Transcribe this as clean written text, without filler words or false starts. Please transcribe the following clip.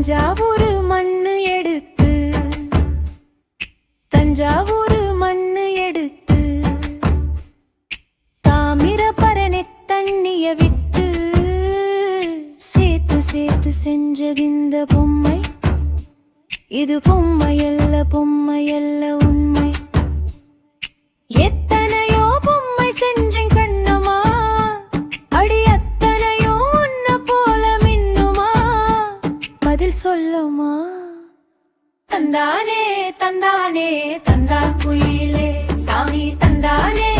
தஞ்சாவூர் மண்ணு எடுத்து தஞ்சாவூர் மண்ணு எடுத்து தாமிரபரணி தண்ணிய விட்டு சேர்த்து சேர்த்து செஞ்சதிந்த பொம்மை. இது பொம்மையல்ல உண்மை. எத்தனையோ பொம்மை செஞ்சேன் கண்ணம்மா, அடி அத்தனையோ உன்ன போல மின்னுமா, பதில் சொல்லுமா? தந்தானே தந்தானே தந்தா குயிலே சாமி தந்தானே